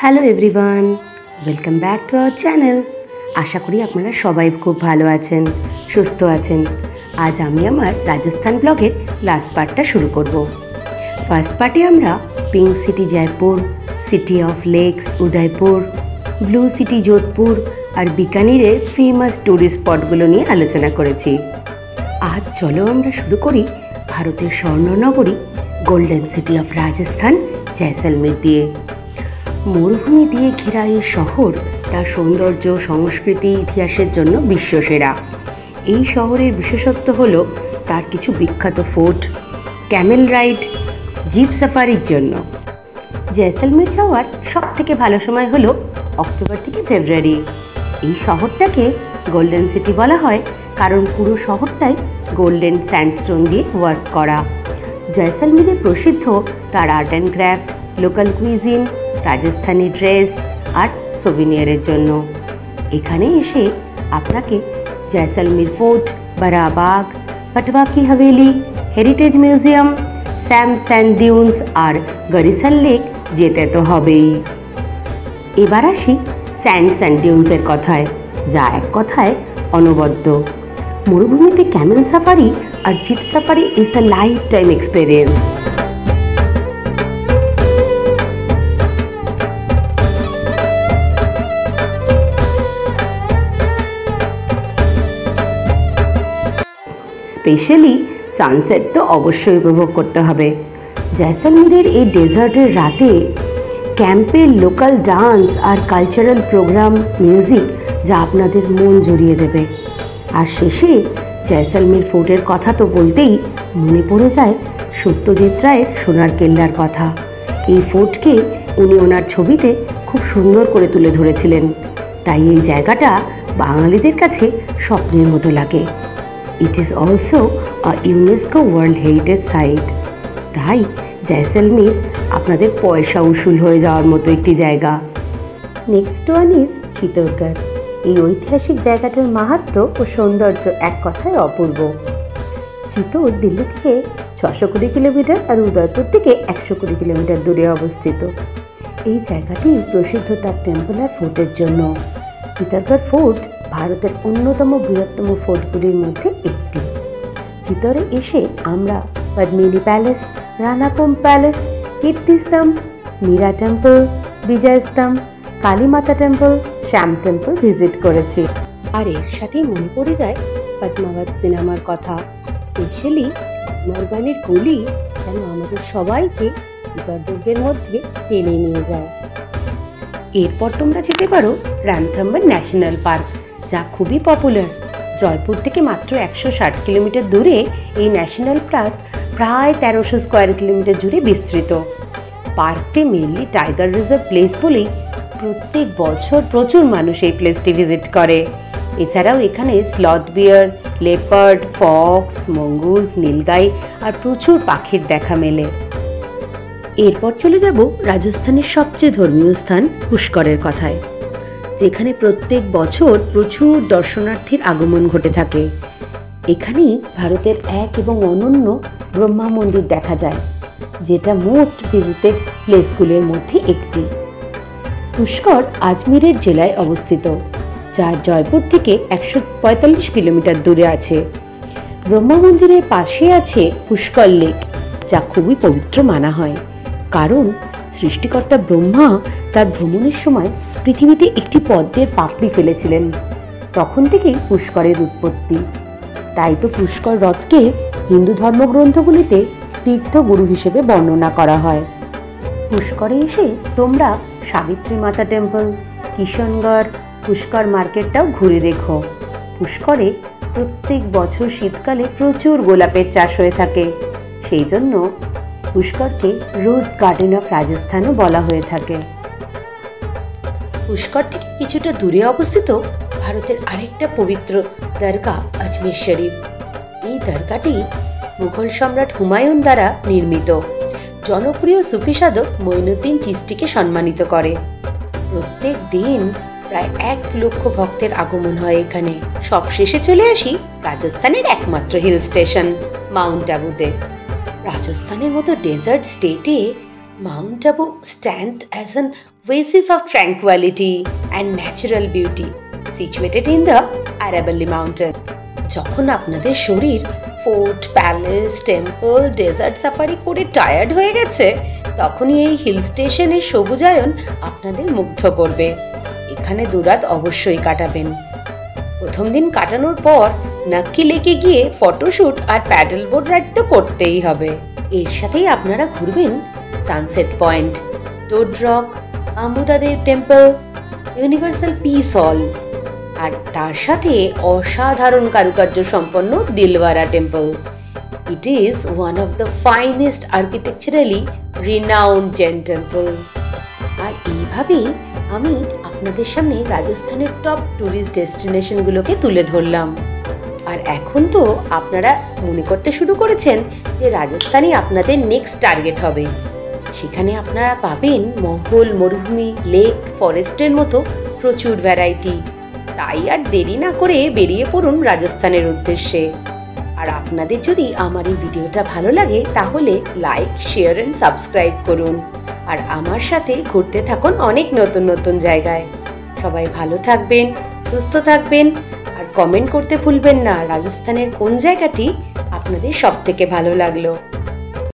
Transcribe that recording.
Hello everyone, welcome back to our channel. আশা করি আপনারা সবাই খুব ভালো আছেন, সুস্থ আছেন। আজ আমি আমার রাজস্থান ব্লগের লাস্ট পার্টটা শুরু করব। ফার্স্ট পার্টে আমরা pink city Jaipur, city of lakes Udaipur, blue city Jodhpur আর বিকানিরের ফেমাস ট্যুরিস্ট স্পটগুলো নিয়ে আলোচনা করেছি। আজ চলো আমরা শুরু করি ভারতের স্বর্ণনগরী golden city of Rajasthan Jaisalmer দিয়ে। মরুভূমি দিয়ে ঘেরা এই শহর তার সৌন্দর্য, সংস্কৃতি, ইতিহাসের জন্য বিশ্বসেরা। এই শহরের বিশেষত্ব হলো তার কিছু বিখ্যাত ফোর্ট, ক্যামেল রাইড, জিপ সাফারির জন্য। জয়সলমের যাওয়ার সব থেকে ভালো সময় হলো অক্টোবর থেকে ফেব্রুয়ারি। এই শহরটাকে গোল্ডেন সিটি বলা হয় কারণ পুরো শহরটাই গোল্ডেন স্যান্ডস্টোন দিয়ে ওয়ার্ক করা। জয়সলমেরে প্রসিদ্ধ তার art and craft, local cuisine, Rajasthani dress আর সোভিনিয়ারের জন্য। এখানে এসে আপনাকে Jaisalmer fort, Barabagh, Patwa ki Haveli, heritage museum, Sam sand dunes আর গরিসাল লেক যেতে তো হবেই। এবার আসি স্যান্ড ডিউন্সের কথায়, যা এক কথায় অনবদ্য। মরুভূমিতে ক্যামেল সাফারি আর jeep safari is the lifetime experience. Specially sunset তো অবশ্যই উপভোগ করতে হবে। জয়সলমেরের এই ডেজার্টের রাতে ক্যাম্পের লোকাল ডান্স আর কালচারাল প্রোগ্রাম, মিউজিক যা আপনাদের মন জড়িয়ে দেবে। আর শেষে জয়সলমের ফোর্টের কথা তো বলতেই মনে পড়ে যায় সত্যজিৎ রায়ের সোনার কেল্লার কথা। এই ফোর্টকে উনি ওনার ছবিতে খুব সুন্দর করে তুলে ধরেছিলেন, তাই এই জায়গাটা বাঙালিদের কাছে স্বপ্নের মতো লাগে। It is also a UNESCO world heritage site. তাই জয়সলমের আপনাদের পয়সা উসুল হয়ে যাওয়ার মতো একটি জায়গা। Next one is Chittorgarh. এই ঐতিহাসিক জায়গাটার মাহাত্ম্য ও সৌন্দর্য এক কথায় অপূর্ব। চিত্তর দিল্লি থেকে 620 কিলোমিটার আর উদয়পুর থেকে 120 কিলোমিটার দূরে অবস্থিত। এই জায়গাটি প্রসিদ্ধ তার টেম্পল আর ফোর্টের জন্য। চিত্তরগড় ফোর্ট ভারতের অন্যতম বৃহত্তম ফোর্টগুলির মধ্যে একটি। চিত্তরে এসে আমরা Padmini palace, Rana Kumbha palace, Kirti Stambh, Meera temple, Vijay Stambh, Kalimata temple, Shyam temple visit করেছি। আর এর সাথেই মনে পড়ে যায় পদ্মাবত সিনেমার কথা। স্পেশালি মর্গানের গলি যেন আমাদের সবাইকে চিত্তরদুর্গের মধ্যে টেনে নিয়ে যায়। এরপর তোমরা যেতে পারো রানথাম্বর ন্যাশনাল পার্ক, যা খুবই পপুলার। জয়পুর থেকে মাত্র 160 কিলোমিটার দূরে এই ন্যাশনাল পার্ক প্রায় 1300 স্কোয়ার কিলোমিটার জুড়ে বিস্তৃত। পার্কটি মেনলি টাইগার রিজার্ভ প্লেস বলেই প্রত্যেক বছর প্রচুর মানুষ এই প্লেসটি ভিজিট করে। এছাড়াও এখানে স্লথ বিয়ার, লেপার্ড, ফক্স, মঙ্গুস, নীলগাই আর প্রচুর পাখির দেখা মেলে। এরপর চলে যাব রাজস্থানের সবচেয়ে ধর্মীয় স্থান পুষ্করের কথায়, যেখানে প্রত্যেক বছর প্রচুর দর্শনার্থীর আগমন ঘটে থাকে। এখানেই ভারতের এক এবং অনন্য ব্রহ্মা মন্দির দেখা যায়, যেটা মোস্ট ভিজিটেড প্লেসগুলির মধ্যে একটি। পুষ্কর আজমিরের জেলায় অবস্থিত, যা জয়পুর থেকে 145 কিলোমিটার দূরে আছে। ব্রহ্মা মন্দিরের পাশে আছে পুষ্কর লেক, যা খুবই পবিত্র মানা হয়, কারণ সৃষ্টিকর্তা ব্রহ্মা তার ভ্রমণের সময় পৃথিবীতে একটি পদ্মের পাপড়ি ফেলেছিলেন। তখন থেকেই পুষ্করের উৎপত্তি। তাই তো পুষ্কর হ্রদকে হিন্দু ধর্মগ্রন্থগুলিতে তীর্থগুরু হিসেবে বর্ণনা করা হয়। পুষ্করে এসে তোমরা সাবিত্রী মাতা টেম্পল, কিষণগড়, পুষ্কর মার্কেটটাও ঘুরে দেখো। পুষ্করে প্রত্যেক বছর শীতকালে প্রচুর গোলাপের চাষ হয়ে থাকে, সেই জন্য পুষ্করকে রোজ গার্ডেন অফ রাজস্থানও বলা হয়ে থাকে। পুষ্কর থেকে কিছুটা দূরে অবস্থিত ভারতের আরেকটা পবিত্র দরগা আজমির শরীফ। এই দরগাটি মুঘল সম্রাট হুমায়ুন দ্বারা নির্মিত। জনপ্রিয় সুফি সাধক মঈনুদ্দিন চিশতিকে সম্মানিত করে। প্রত্যেক দিন প্রায় 1 লক্ষ ভক্তের আগমন হয় এখানে। সবশেষে চলে আসি রাজস্থানের একমাত্র হিল স্টেশন মাউন্ট আবুতে। রাজস্থানের মতো ডেজার্ট স্টেটে Mount Abu stands as an oasis of tranquility and natural beauty situated in the Aravalli mountain. যখন আপনাদের শরীর fort, palace, temple, desert safari করে টায়ার্ড হয়ে গেছে, তখনই এই হিল স্টেশনের সবুজায়ন আপনাদের মুগ্ধ করবে। এখানে দুরাত অবশ্যই কাটাবেন। প্রথম দিন কাটানোর পর নাক্কি লেকে গিয়ে ফটোশ্যুট আর প্যাডেল বোট রাইড তো করতেই হবে। এর সাথেই আপনারা ঘুরবেন সানসেট পয়েন্ট, টোড রক, আমুদাদেব টেম্পল, ইউনিভার্সাল পিস হল, আর তার সাথে অসাধারণ কারুকার্য সম্পন্ন Dilwara temple. It is one of the finest architecturally renowned Jain temple. আর এইভাবেই আমি আপনাদের সামনে রাজস্থানের টপ ট্যুরিস্ট ডেস্টিনেশনগুলোকে তুলে ধরলাম। আর এখন তো আপনারা মনে করতে শুরু করেছেন যে রাজস্থানই আপনাদের নেক্সট টার্গেট হবে। সেখানে আপনারা পাবেন মহল, মরুভূমি, লেক, ফরেস্টের মতো প্রচুর ভ্যারাইটি। তাই আর দেরি না করে বেরিয়ে পড়ুন রাজস্থানের উদ্দেশ্যে। আর আপনাদের যদি আমার এই ভিডিওটা ভালো লাগে তাহলে লাইক, শেয়ার অ্যান্ড সাবস্ক্রাইব করুন। আর আমার সাথে ঘুরতে থাকুন অনেক নতুন নতুন জায়গায়। সবাই ভালো থাকবেন, সুস্থ থাকবেন, আর কমেন্ট করতে ভুলবেন না রাজস্থানের কোন জায়গাটি আপনাদের সব থেকে ভালো লাগলো।